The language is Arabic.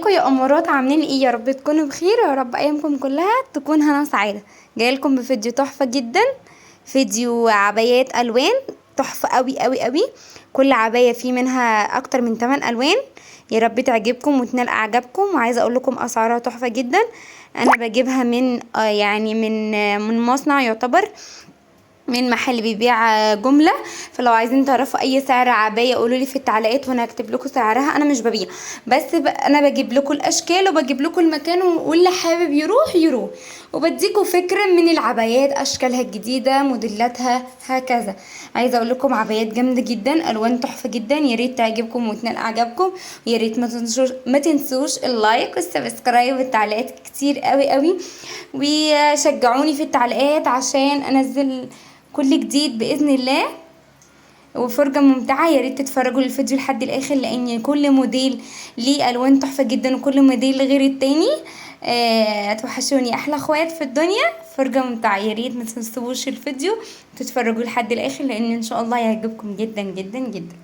ازيكم يا امارات؟ عاملين ايه؟ يا رب تكونوا بخير، يا رب ايامكم كلها تكون هنا وسعاده. جايلكم بفيديو تحفه جدا، فيديو عبايات الوان تحفه قوي قوي قوي. كل عبايه فيه منها اكتر من 8 الوان. يا رب تعجبكم وتنال اعجابكم. وعايزه اقول لكم اسعارها تحفه جدا. انا بجيبها من من مصنع يعتبر من محل بيبيع جملة. فلو عايزين تعرفوا اي سعر عباية قولوا لي في التعليقات وانا هكتب لكم سعرها. انا مش ببيع، بس انا بجيب لكم الاشكال وبجيب لكم المكان، واللي حابب يروح يروح، وبديكم فكرة من العبايات، اشكالها الجديدة، موديلاتها، هكذا. عايزه اقول لكم عبايات جامده جدا، الوان تحفه جدا. يا ريت تعجبكم وتنال اعجابكم. ويا ريت ما تنسوش اللايك والسبسكرايب والتعليقات كتير قوي قوي. وشجعوني في التعليقات عشان انزل كل جديد باذن الله. وفرجة ممتعة، يا ريت تتفرجوا الفيديو لحد الاخر، لان كل موديل ليه الوان تحفة جدا، وكل موديل غير التاني. هتوحشوني احلى اخوات في الدنيا. فرجة ممتعة، يا ريت ما تسيبوش الفيديو، تتفرجوا لحد الاخر، لان ان شاء الله يعجبكم جدا جدا جدا.